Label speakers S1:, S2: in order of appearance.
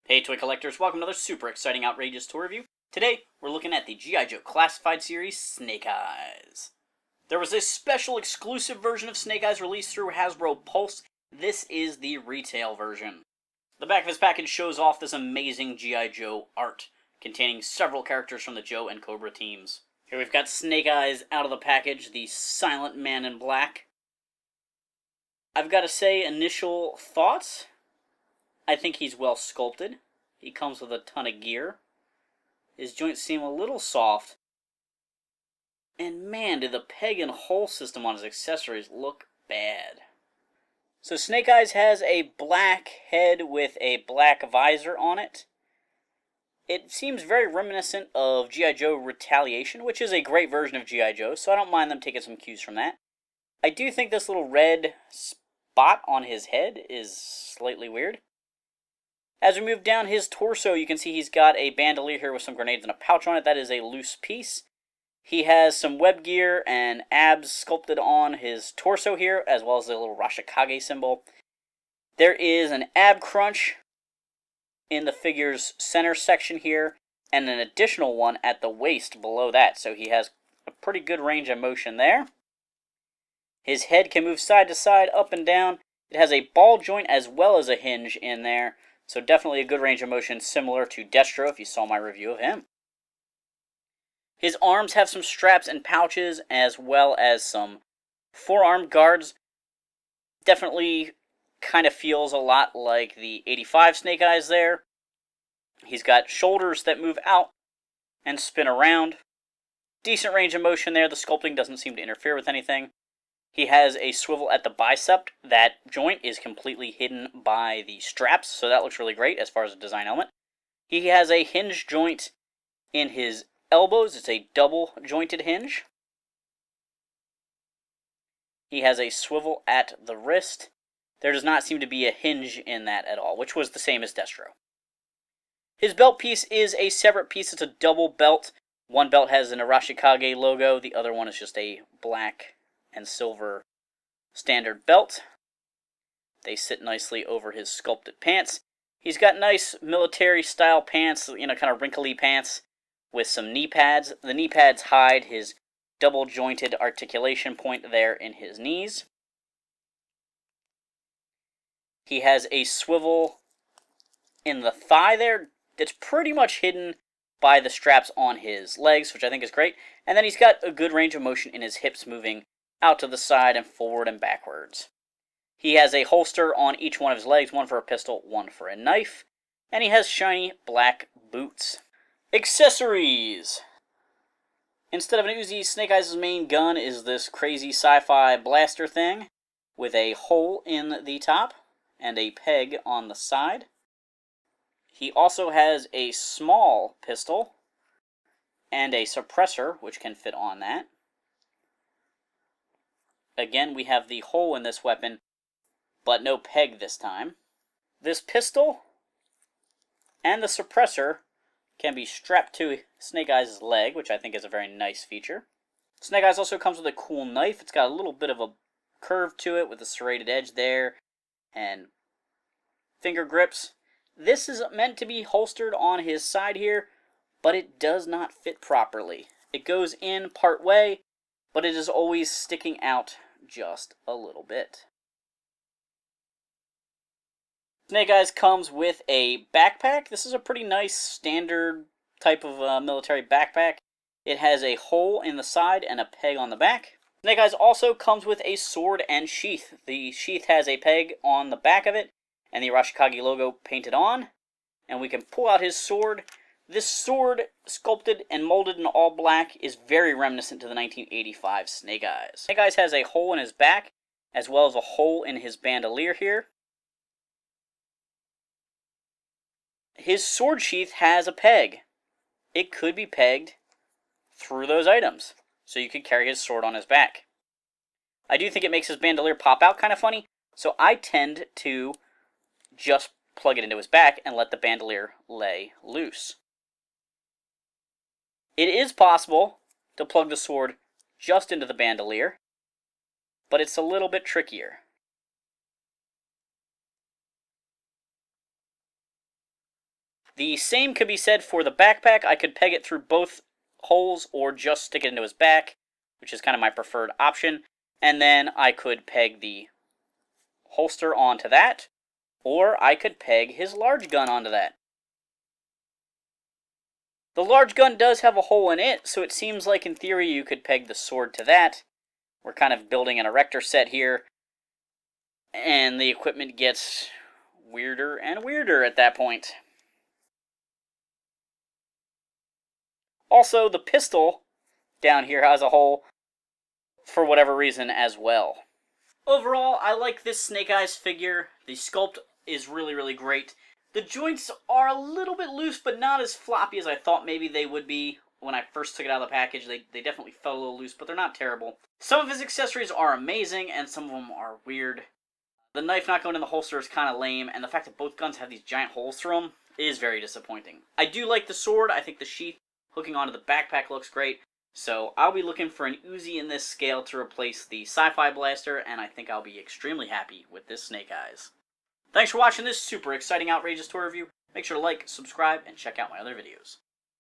S1: Hey toy collectors, welcome to another super exciting outrageous toy review. Today, we're looking at the G.I. Joe Classified series, Snake Eyes. There was a special exclusive version of Snake Eyes released through Hasbro Pulse. This is the retail version. The back of this package shows off this amazing G.I. Joe art, containing several characters from the Joe and Cobra teams. Here we've got Snake Eyes out of the package, the silent man in black. I've got to say, initial thoughts, I think he's well sculpted. He comes with a ton of gear. His joints seem a little soft. And man, did the peg and hole system on his accessories look bad. So Snake Eyes has a black head with a black visor on it. It seems very reminiscent of G.I. Joe Retaliation, which is a great version of G.I. Joe, so I don't mind them taking some cues from that. I do think this little red spot on his head is slightly weird. As we move down his torso, you can see he's got a bandolier here with some grenades and a pouch on it. That is a loose piece. He has some web gear and abs sculpted on his torso here, as well as the little Rashikage symbol. There is an ab crunch in the figure's center section here, and an additional one at the waist below that, so he has a pretty good range of motion there. His head can move side to side, up and down. It has a ball joint as well as a hinge in there. So definitely a good range of motion, similar to Destro if you saw my review of him. His arms have some straps and pouches, as well as some forearm guards. Definitely kind of feels a lot like the 85 Snake Eyes there. He's got shoulders that move out and spin around. Decent range of motion there. The sculpting doesn't seem to interfere with anything. He has a swivel at the bicep. That joint is completely hidden by the straps, so that looks really great as far as a design element. He has a hinge joint in his elbows. It's a double jointed hinge. He has a swivel at the wrist. There does not seem to be a hinge in that at all, which was the same as Destro. His belt piece is a separate piece. It's a double belt. One belt has an Arashikage logo. The other one is just a black and silver standard belt. They sit nicely over his sculpted pants. He's got nice military style pants, kind of wrinkly pants with some knee pads. The knee pads hide his double jointed articulation point there in his knees. He has a swivel in the thigh there that's pretty much hidden by the straps on his legs, which I think is great. And then he's got a good range of motion in his hips, moving out to the side and forward and backwards. He has a holster on each one of his legs, one for a pistol, one for a knife, and he has shiny black boots. Accessories! Instead of an Uzi, Snake Eyes' main gun is this crazy sci-fi blaster thing with a hole in the top and a peg on the side. He also has a small pistol and a suppressor, which can fit on that. Again, we have the hole in this weapon, but no peg this time. This pistol and the suppressor can be strapped to Snake Eyes' leg, which I think is a very nice feature. Snake Eyes also comes with a cool knife. It's got a little bit of a curve to it with a serrated edge there and finger grips. This is meant to be holstered on his side here, but it does not fit properly. It goes in part way, but it is always sticking out just a little bit. Snake Eyes comes with a backpack. This is a pretty nice standard type of military backpack. It has a hole in the side and a peg on the back. Snake Eyes also comes with a sword and sheath. The sheath has a peg on the back of it and the Arashikage logo painted on. And we can pull out his sword. This sword, sculpted and molded in all black, is very reminiscent to the 1985 Snake Eyes. Snake Eyes has a hole in his back, as well as a hole in his bandolier here. His sword sheath has a peg. It could be pegged through those items, so you could carry his sword on his back. I do think it makes his bandolier pop out kind of funny, so I tend to just plug it into his back and let the bandolier lay loose. It is possible to plug the sword just into the bandolier, but it's a little bit trickier. The same could be said for the backpack. I could peg it through both holes or just stick it into his back, which is kind of my preferred option. And then I could peg the holster onto that, or I could peg his large gun onto that. The large gun does have a hole in it, so it seems like in theory you could peg the sword to that. We're kind of building an erector set here, and the equipment gets weirder and weirder at that point. Also, the pistol down here has a hole for whatever reason as well. Overall, I like this Snake Eyes figure. The sculpt is really, really great. The joints are a little bit loose, but not as floppy as I thought maybe they would be when I first took it out of the package. They definitely felt a little loose, but they're not terrible. Some of his accessories are amazing, and some of them are weird. The knife not going in the holster is kind of lame, and the fact that both guns have these giant holes through them is very disappointing. I do like the sword. I think the sheath hooking onto the backpack looks great. So I'll be looking for an Uzi in this scale to replace the Sci-Fi Blaster, and I think I'll be extremely happy with this Snake Eyes. Thanks for watching this super exciting, outrageous toy review. Make sure to like, subscribe, and check out my other videos.